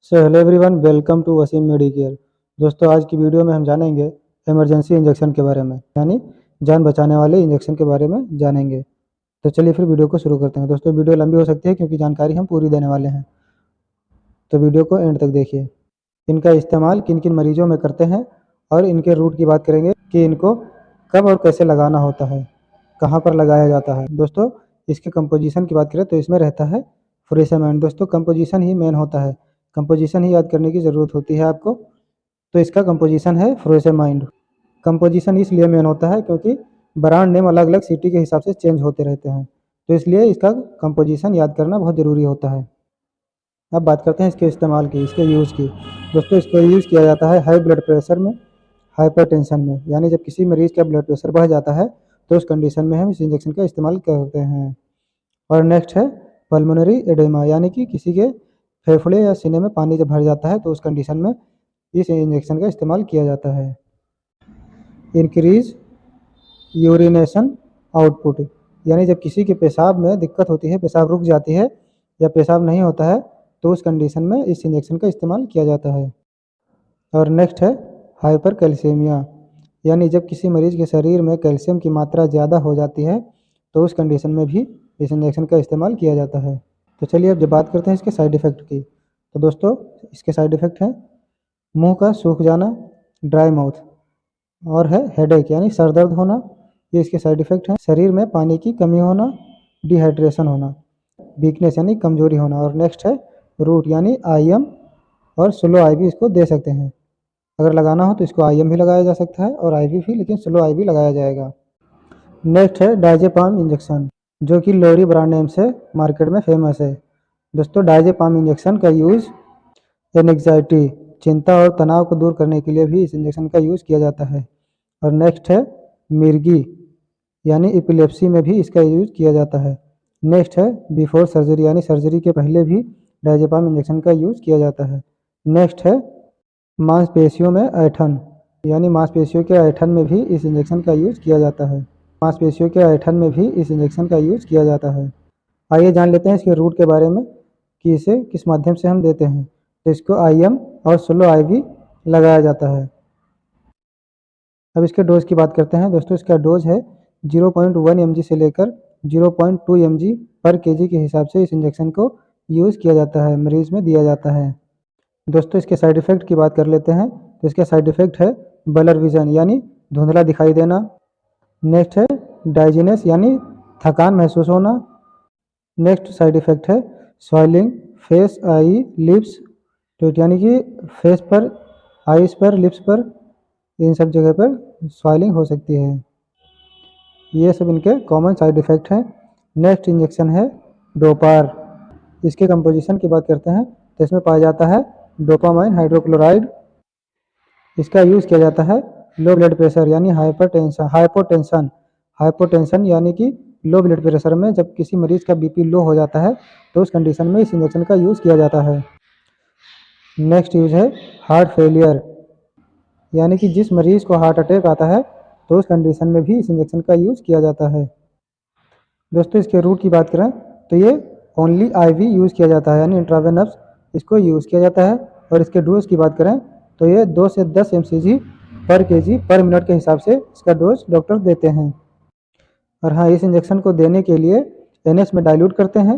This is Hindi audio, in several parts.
So hello everyone, welcome to Waseem Medicare. दोस्तों, आज की वीडियो में हम जानेंगे इमरजेंसी इंजेक्शन के बारे में, यानी जान बचाने वाले इंजेक्शन के बारे में जानेंगे। तो चलिए फिर वीडियो को शुरू करते हैं। दोस्तों, वीडियो लंबी हो सकती है क्योंकि जानकारी हम पूरी देने वाले हैं, तो वीडियो को एंड तक देखिए। इनका इस्तेमाल किन किन मरीजों में करते हैं और इनके रूट की बात करेंगे कि इनको कब और कैसे लगाना होता है, कहाँ पर लगाया जाता है। दोस्तों, इसके कंपोजिशन की बात करें तो इसमें रहता है फुरेसेमाइन। दोस्तों, कंपोजिशन ही मेन होता है, कंपोजिशन ही याद करने की ज़रूरत होती है आपको। तो इसका कंपोजिशन है फुरेसेमाइन। कंपोजिशन इसलिए मेन होता है क्योंकि ब्रांड नेम अलग अलग सिटी के हिसाब से चेंज होते रहते हैं, तो इसलिए इसका कंपोजिशन याद करना बहुत ज़रूरी होता है। अब बात करते हैं इसके इस्तेमाल की, इसके यूज़ की। दोस्तों, इसको यूज़ किया जाता है हाई ब्लड प्रेशर में, हाइपरटेंशन में, यानी जब किसी मरीज़ का ब्लड प्रेशर बढ़ जाता है तो उस कंडीशन में हम इस इंजेक्शन का इस्तेमाल करते हैं। और नेक्स्ट है पल्मोनरी एडेमा, यानी कि किसी के फेफड़े या सीने में पानी जब भर जाता है तो उस कंडीशन में इस इंजेक्शन का इस्तेमाल किया जाता है। इंक्रीज यूरिनेशन आउटपुट, यानी जब किसी के पेशाब में दिक्कत होती है, पेशाब रुक जाती है या पेशाब नहीं होता है तो उस कंडीशन में इस इंजेक्शन का इस्तेमाल किया जाता है। और नेक्स्ट है हाइपर कैल्सीमिया, यानी जब किसी मरीज के शरीर में कैल्शियम की मात्रा ज़्यादा हो जाती है तो उस कंडीशन में भी इस इंजेक्शन का इस्तेमाल किया जाता है। तो चलिए अब जब बात करते हैं इसके साइड इफ़ेक्ट की, तो दोस्तों इसके साइड इफ़ेक्ट हैं मुंह का सूख जाना, ड्राई माउथ, और है हेडेक यानी सर दर्द होना, ये इसके साइड इफ़ेक्ट हैं। शरीर में पानी की कमी होना, डिहाइड्रेशन होना, वीकनेस यानी कमजोरी होना। और नेक्स्ट है रूट, यानी आईएम और स्लो आईवी इसको दे सकते हैं। अगर लगाना हो तो इसको आईएम भी लगाया जा सकता है और आईवी भी, लेकिन स्लो आईवी लगाया जाएगा। नेक्स्ट है डायजेपाम इंजेक्शन, जो कि लोरी ब्रांड नेम से मार्केट में फेमस है। दोस्तों, डायजेपाम इंजेक्शन का यूज़ एंग्जाइटी, चिंता और तनाव को दूर करने के लिए भी इस इंजेक्शन का यूज़ किया जाता है। और नेक्स्ट है मिर्गी, यानी एपिलेप्सी में भी इसका यूज़ किया जाता है। नेक्स्ट है बिफोर सर्जरी, यानी सर्जरी के पहले भी डायजेपाम इंजेक्शन का यूज़ किया जाता है। नेक्स्ट है मांसपेशियों में ऐठन, यानी मांसपेशियों के ऐठन में भी इस इंजेक्शन का यूज़ किया जाता है। मांसपेशियों के ऐठन में भी इस इंजेक्शन का यूज़ किया जाता है। आइए जान लेते हैं इसके रूट के बारे में कि इसे किस माध्यम से हम देते हैं। तो इसको आईएम और स्लो आईवी लगाया जाता है। अब इसके डोज की बात करते हैं। दोस्तों, इसका डोज है 0.1 mg से लेकर 0.2 mg पर केजी के हिसाब से इस इंजेक्शन को यूज़ किया जाता है, मरीज़ में दिया जाता है। दोस्तों, इसके साइड इफ़ेक्ट की बात कर लेते हैं। तो इसके साइड इफ़ेक्ट है ब्लर विज़न, यानी धुंधला दिखाई देना। नेक्स्ट है डाइजीनेस, यानी थकान महसूस होना। नेक्स्ट साइड इफ़ेक्ट है स्वेलिंग फेस, आई, लिप्स, तो यानी कि फेस पर, आईज पर, लिप्स पर, इन सब जगह पर स्वेलिंग हो सकती है। ये सब इनके कॉमन साइड इफ़ेक्ट हैं। नेक्स्ट इंजेक्शन है डोपार। इसके कंपोजिशन की बात करते हैं तो इसमें पाया जाता है डोपामाइन हाइड्रोक्लोराइड। इसका यूज़ किया जाता है लो ब्लड प्रेशर यानी हाइपोटेंशन, हाइपोटेंशन यानी कि लो ब्लड प्रेशर में जब किसी मरीज़ का बीपी लो हो जाता है तो उस कंडीशन में इस इंजेक्शन का यूज़ किया जाता है। नेक्स्ट यूज़ है हार्ट फेलियर, यानी कि जिस मरीज़ को हार्ट अटैक आता है तो उस कंडीशन में भी इस इंजेक्शन का यूज़ किया जाता है। दोस्तों, इसके रूट की बात करें तो ये ओनली आईवी यूज़ किया जाता है, यानी इंट्रावेनस इसको यूज़ किया जाता है। और इसके डोज की बात करें तो ये 2 से 10 mcg पर केजी पर मिनट के हिसाब से इसका डोज डॉक्टर देते हैं। और हाँ, इस इंजेक्शन को देने के लिए एनएस में डाइल्यूट करते हैं,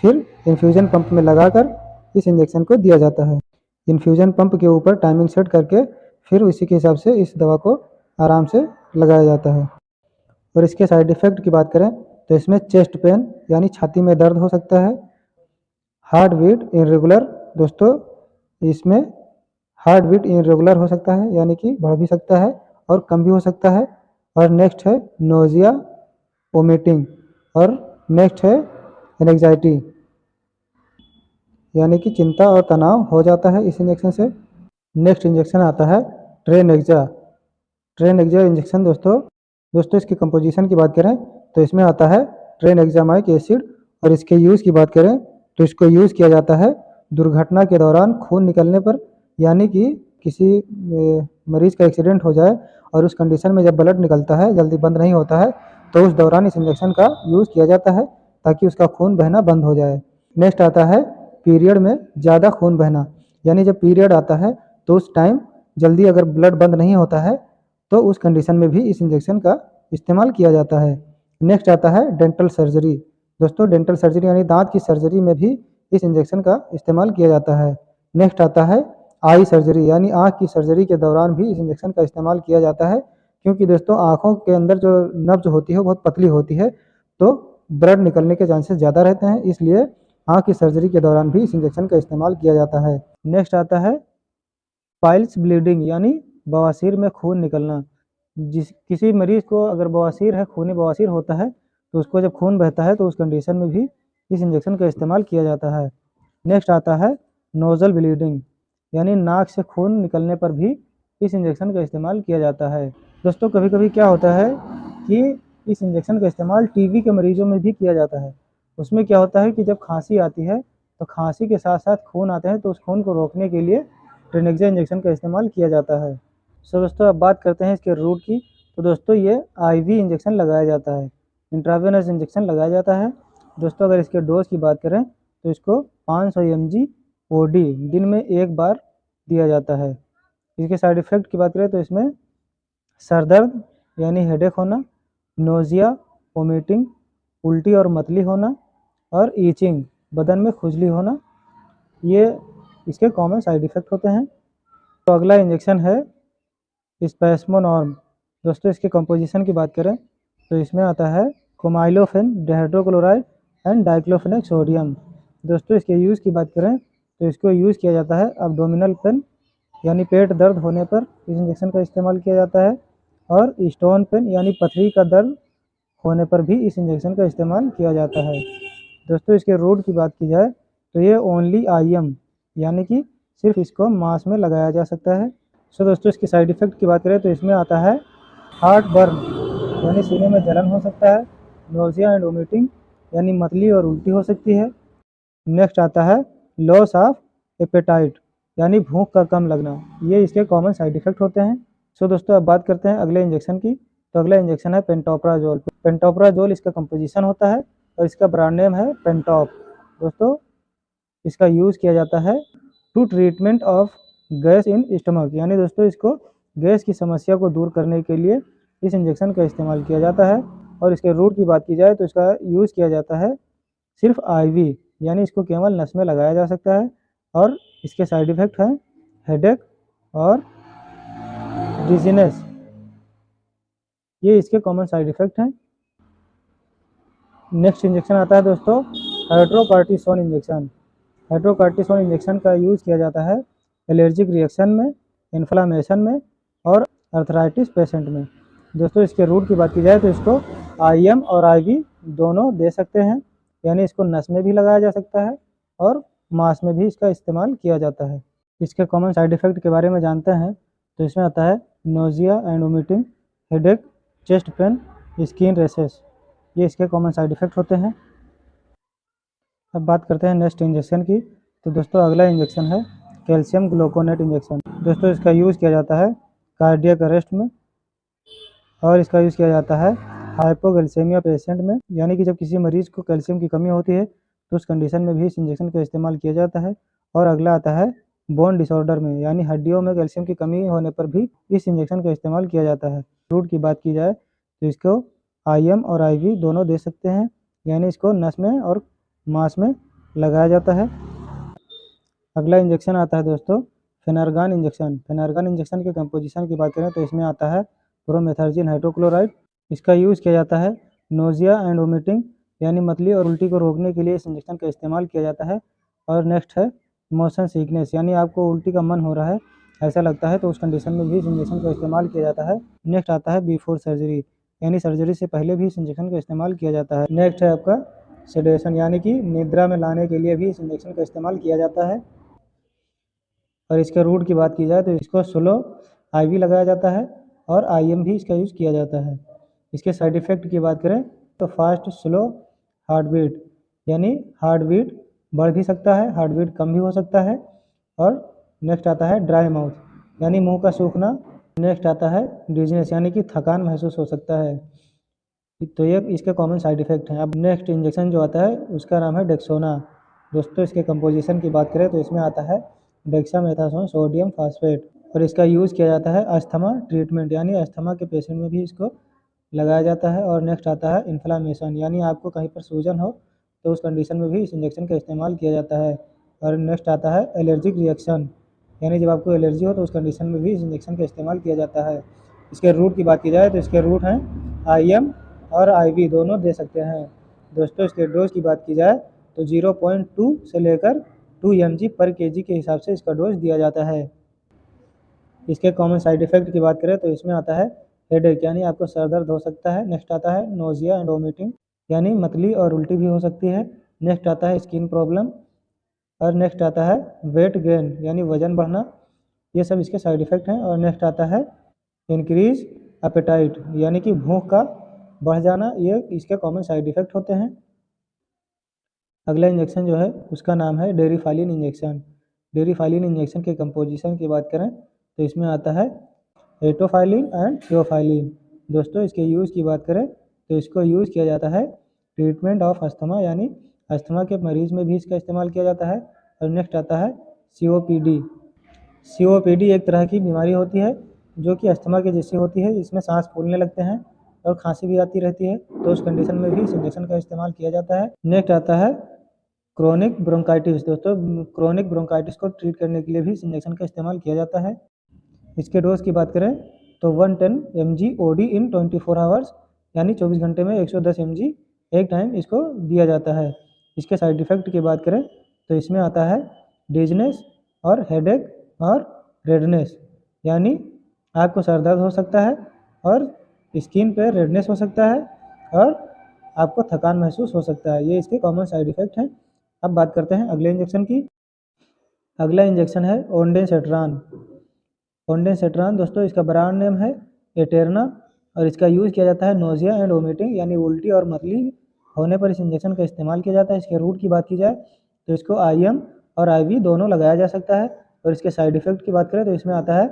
फिर इन्फ्यूज़न पंप में लगाकर इस इंजेक्शन को दिया जाता है। इन्फ्यूज़न पंप के ऊपर टाइमिंग सेट करके फिर उसी के हिसाब से इस दवा को आराम से लगाया जाता है। और इसके साइड इफ़ेक्ट की बात करें तो इसमें चेस्ट पेन, यानी छाती में दर्द हो सकता है। हार्ट बीट इरेगुलर, दोस्तों इसमें हार्ट बीट इरेगुलर हो सकता है, यानी कि बढ़ भी सकता है और कम भी हो सकता है। और नेक्स्ट है नोजिया, वोमिटिंग। और नेक्स्ट है एंग्जाइटी, यानी कि चिंता और तनाव हो जाता है इस इंजेक्शन से। नेक्स्ट इंजेक्शन आता है ट्रेनेक्जा। ट्रेनेक्जा इंजेक्शन दोस्तों इसकी कंपोजिशन की बात करें तो इसमें आता है ट्रेनेक्जामाइक एसिड। और इसके यूज़ की बात करें तो इसको यूज़ किया जाता है दुर्घटना के दौरान खून निकलने पर, यानी कि किसी मरीज़ का एक्सीडेंट हो जाए और उस कंडीशन में जब ब्लड निकलता है, जल्दी बंद नहीं होता है, तो उस दौरान इस इंजेक्शन का यूज़ किया जाता है ताकि उसका खून बहना बंद हो जाए। नेक्स्ट आता है पीरियड में ज़्यादा खून बहना, यानी जब पीरियड आता है तो उस टाइम जल्दी अगर ब्लड बंद नहीं होता है तो उस कंडीशन में भी इस इंजेक्शन का इस्तेमाल किया जाता है। नेक्स्ट आता है डेंटल सर्जरी। दोस्तों डेंटल सर्जरी यानी दांत की सर्जरी में भी इस इंजेक्शन का इस्तेमाल किया जाता है। नेक्स्ट आता है आई सर्जरी यानी आँख की सर्जरी के दौरान भी इस इंजेक्शन का इस्तेमाल किया जाता है, क्योंकि दोस्तों आँखों के अंदर जो नब्ज होती है वो बहुत पतली होती है, तो ब्लड निकलने के चांसेस ज़्यादा रहते हैं, इसलिए आँख की सर्जरी के दौरान भी इस इंजेक्शन का इस्तेमाल किया जाता है। नेक्स्ट आता है पाइल्स ब्लीडिंग यानी बवासीर में खून निकलना। किसी मरीज़ को अगर बवासीर है, खूनी बवासीर होता है, तो उसको जब खून बहता है तो उस कंडीशन में भी इस इंजेक्शन का इस्तेमाल किया जाता है। नेक्स्ट आता है नोज़ल ब्लीडिंग यानी नाक से खून निकलने पर भी इस इंजेक्शन का इस्तेमाल किया जाता है। दोस्तों कभी-कभी क्या होता है कि इस इंजेक्शन का इस्तेमाल टीबी के मरीजों में भी किया जाता है। उसमें क्या होता है कि जब खांसी आती है तो खांसी के साथ-साथ खून आते हैं, तो उस खून को रोकने के लिए ट्रेनेक्सा इंजेक्शन का इस्तेमाल किया जाता है। सो दोस्तों अब बात करते हैं इसके रूट की। तो दोस्तों ये आईवी इंजेक्शन लगाया जाता है, इंट्रावेनस इंजेक्शन लगाया जाता है। दोस्तों अगर इसके डोज की बात करें तो इसको 500 mg ओडी दिन में एक बार दिया जाता है। इसके साइड इफ़ेक्ट की बात करें तो इसमें सर दर्द यानी हेडेक होना, नोज़िया, वोमिटिंग, उल्टी और मतली होना और ईचिंग बदन में खुजली होना, ये इसके कॉमन साइड इफ़ेक्ट होते हैं। तो अगला इंजेक्शन है स्पैस्मोनॉर्म। दोस्तों इसके कंपोजिशन की बात करें तो इसमें आता है कोमाइलोफेन डिहाइड्रोक्लोराइड एंड डाइक्लोफेनेक सोडियम। दोस्तों इसके यूज़ की बात करें तो इसको यूज़ किया जाता है एब्डोमिनल पेन यानी पेट दर्द होने पर इस इंजेक्शन का इस्तेमाल किया जाता है, और स्टोन पेन यानी पथरी का दर्द होने पर भी इस इंजेक्शन का इस्तेमाल किया जाता है। दोस्तों इसके रूट की बात की जाए तो ये ओनली आईएम यानी कि सिर्फ इसको मांस में लगाया जा सकता है। सो दोस्तों इसकी साइड इफ़ेक्ट की बात करें तो इसमें आता है हार्ट बर्न यानी सीने में जलन हो सकता है, नोज़िया एंड वोमिटिंग यानी मतली और उल्टी हो सकती है। नेक्स्ट आता है लॉस ऑफ एपेटाइट यानी भूख का कम लगना, ये इसके कॉमन साइड इफ़ेक्ट होते हैं। सो दोस्तों अब बात करते हैं अगले इंजेक्शन की। तो अगला इंजेक्शन है पेंटोप्राजोल। पेंटोप्राजोल इसका कंपोजिशन होता है और इसका ब्रांड नेम है पेंटॉप। दोस्तों इसका यूज़ किया जाता है to treatment of gas in stomach यानी दोस्तों इसको गैस की समस्या को दूर करने के लिए इस इंजेक्शन का इस्तेमाल किया जाता है। और इसके रूट की बात की जाए तो इसका यूज़ किया जाता है सिर्फ आईवी यानी इसको केवल नस में लगाया जा सकता है, और इसके साइड इफ़ेक्ट हैं हेडेक और डिजीनेस, ये इसके कॉमन साइड इफ़ेक्ट हैं। नेक्स्ट इंजेक्शन आता है दोस्तों हाइड्रोकॉर्टिसोन इंजेक्शन। हाइड्रोकॉर्टिसोन इंजेक्शन का यूज़ किया जाता है एलर्जिक रिएक्शन में, इन्फ्लामेशन में और अर्थराइटिस पेशेंट में। दोस्तों इसके रूट की बात की जाए तो इसको आईएम और आईवी दोनों दे सकते हैं, यानी इसको नस में भी लगाया जा सकता है और मांस में भी इसका इस्तेमाल किया जाता है। इसके कॉमन साइड इफ़ेक्ट के बारे में जानते हैं तो इसमें आता है nausea and vomiting, headache, chest pain, skin rashes, ये इसके कॉमन साइड इफ़ेक्ट होते हैं। अब बात करते हैं नेक्स्ट इंजेक्शन की। तो दोस्तों अगला इंजेक्शन है कैल्शियम ग्लूकोनेट इंजेक्शन। दोस्तों इसका यूज़ किया जाता है कार्डियक अरेस्ट में, और इसका यूज़ किया जाता है हाइपोगैल्सेमिया पेशेंट में, यानी कि जब किसी मरीज़ को कैल्शियम की कमी होती है तो उस कंडीशन में भी इस इंजेक्शन का इस्तेमाल किया जाता है। और अगला आता है बोन डिसऑर्डर में, यानी हड्डियों में कैल्शियम की कमी होने पर भी इस इंजेक्शन का इस्तेमाल किया जाता है। रूट की बात की जाए तो इसको आईएम और आईवी दोनों दे सकते हैं, यानी इसको नस में और मांस में लगाया जाता है। अगला इंजेक्शन आता है दोस्तों फेनार्गान इंजेक्शन। फेनार्गान इंजेक्शन के कंपोजिशन की बात करें तो इसमें आता है प्रोमेथर्जिन हाइड्रोक्लोराइड। इसका यूज़ किया जाता है नोज़िया एंड वोमिटिंग यानी मतली और उल्टी को रोकने के लिए इस इंजेक्शन का इस्तेमाल किया जाता है। और नेक्स्ट है मोशन सिकनेस, यानी आपको उल्टी का मन हो रहा है, ऐसा लगता है, तो उस कंडीशन में भी इस इंजेक्शन का इस्तेमाल किया जाता है। नेक्स्ट आता है बिफोर सर्जरी, यानी सर्जरी से पहले भी इस इंजेक्शन का इस्तेमाल किया जाता है। नेक्स्ट है आपका सेडेशन, यानी कि निद्रा में लाने के लिए भी इस इंजेक्शन का इस्तेमाल किया जाता है। और इसके रूट की बात की जाए तो इसको स्लो आईवी लगाया जाता है और आईएम भी इसका यूज़ किया जाता है। इसके साइड इफ़ेक्ट की बात करें तो फास्ट स्लो हार्ट बीट, यानी हार्ट बीट बढ़ भी सकता है, हार्ट बीट कम भी हो सकता है। और नेक्स्ट आता है ड्राई माउथ, यानी मुंह का सूखना। नेक्स्ट आता है डिजीनेस, यानी कि थकान महसूस हो सकता है। तो ये इसके कॉमन साइड इफ़ेक्ट हैं। अब नेक्स्ट इंजेक्शन जो आता है उसका नाम है डेक्सोना। दोस्तों इसके कंपोजिशन की बात करें तो इसमें आता है डेक्सामेथासोन सोडियम फास्फेट। और इसका यूज़ किया जाता है अस्थमा ट्रीटमेंट, यानी अस्थमा के पेशेंट में भी इसको लगाया जाता है। और नेक्स्ट आता है इन्फ्लामेशन, यानी आपको कहीं पर सूजन हो तो उस कंडीशन में भी इस इंजेक्शन का इस्तेमाल किया जाता है। और नेक्स्ट आता है एलर्जिक रिएक्शन, यानी जब आपको एलर्जी हो तो उस कंडीशन में भी इस इंजेक्शन का इस्तेमाल किया जाता है। इसके रूट की बात की जाए तो इसके रूट हैं IM और IV दोनों दे सकते हैं। दोस्तों इसके डोज की बात की जाए तो 0.2 से लेकर 2 mg पर kg के हिसाब से इसका डोज दिया जाता है। इसके कॉमन साइड इफ़ेक्ट की बात करें तो इसमें आता है हेडेक, यानी आपको सर दर्द हो सकता है। नेक्स्ट आता है नोजिया एंड वोमिटिंग, यानी मतली और उल्टी भी हो सकती है। नेक्स्ट आता है स्किन प्रॉब्लम। और नेक्स्ट आता है वेट गेन, यानी वजन बढ़ना। ये सब इसके साइड इफ़ेक्ट हैं। और नेक्स्ट आता है इंक्रीज एपेटाइट, यानी कि भूख का बढ़ जाना। ये इसके कॉमन साइड इफ़ेक्ट होते हैं। अगला इंजेक्शन जो है उसका नाम है डेरिफालिन इंजेक्शन। डेरिफालिन इंजेक्शन के कंपोजिशन की बात करें तो इसमें आता है एटोफाइलिन एंड थियोफाइलिन। दोस्तों इसके यूज़ की बात करें तो इसको यूज़ किया जाता है ट्रीटमेंट ऑफ अस्थमा, यानी अस्थमा के मरीज़ में भी इसका इस्तेमाल किया जाता है। और नेक्स्ट आता है COPD। COPD एक तरह की बीमारी होती है जो कि अस्थमा के जैसी होती है। इसमें सांस फूलने लगते हैं और खांसी भी आती रहती है, तो उस कंडीशन में भी इस इंजेक्शन का इस्तेमाल किया जाता है। नेक्स्ट आता है क्रोनिक ब्रोंकाइटिस। दोस्तों क्रोनिक ब्रोंकाइटिस को ट्रीट करने के लिए भी इस इंजेक्शन का इस्तेमाल किया जाता है। इसके डोज की बात करें तो 110 mg OD इन 24 आवर्स, यानी 24 घंटे में 110 mg एक टाइम इसको दिया जाता है। इसके साइड इफ़ेक्ट की बात करें तो इसमें आता है डिजनेस और हेडेक और रेडनेस, यानी आपको सर दर्द हो सकता है और स्किन पे रेडनेस हो सकता है और आपको थकान महसूस हो सकता है। ये इसके कॉमन साइड इफ़ेक्ट हैं। अब बात करते हैं अगले इंजेक्शन की। अगला इंजेक्शन है ओंडेंसेट्रान। ओंडेंसेट्रान दोस्तों इसका ब्रांड नेम है एटेरना और इसका यूज़ किया जाता है नोजिया एंड वोमिटिंग, यानी उल्टी और मतली होने पर इस इंजेक्शन का इस्तेमाल किया जाता है। इसके रूट की बात की जाए तो इसको IM और IV दोनों लगाया जा सकता है। और इसके साइड इफ़ेक्ट की बात करें तो इसमें आता है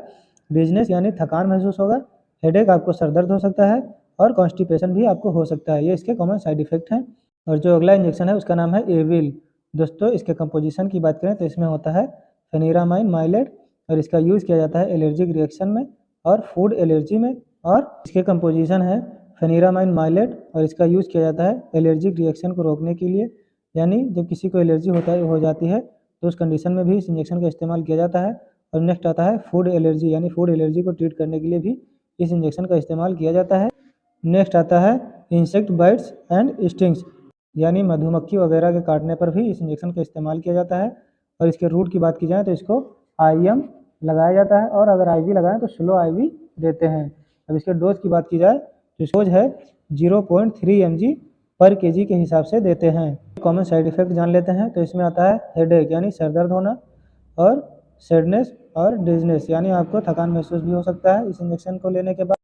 डिजनेस, यानी थकान महसूस होगा, हेडेक आपको सर दर्द हो सकता है और कॉन्स्टिपेशन भी आपको हो सकता है। ये इसके कॉमन साइड इफ़ेक्ट हैं। और जो अगला इंजेक्शन है उसका नाम है एविल। दोस्तों इसके कंपोजिशन की बात करें तो इसमें होता है फेनिरामाइन माइलेट और इसका यूज़ किया जाता है एलर्जिक रिएक्शन में और फूड एलर्जी में। और इसके कंपोजिशन है फेनिरामाइन माइलेट और इसका यूज़ किया जाता है एलर्जिक रिएक्शन को रोकने के लिए, यानी जब किसी को एलर्जी हो जाती है तो उस कंडीशन में भी इस इंजेक्शन का इस्तेमाल किया जाता है। और नेक्स्ट आता है फूड एलर्जी, यानी फूड एलर्जी को ट्रीट करने के लिए भी इस इंजेक्शन का इस्तेमाल किया जाता है। नेक्स्ट आता है इंसेक्ट बाइट्स एंड स्टिंग्स, यानी मधुमक्खी वगैरह के काटने पर भी इस इंजेक्शन का इस्तेमाल किया जाता है। और इसके रूट की बात की जाए तो इसको IM लगाया जाता है और अगर IV लगाएं तो स्लो IV देते हैं। अब इसके डोज की बात की जाए तो डोज है 0.3 mg पर kg के हिसाब से देते हैं। कॉमन साइड इफ़ेक्ट जान लेते हैं तो इसमें आता है हेडेक, यानी सर दर्द होना, और सैडनेस और डिजनेस, यानी आपको थकान महसूस भी हो सकता है इस इंजेक्शन को लेने के बाद।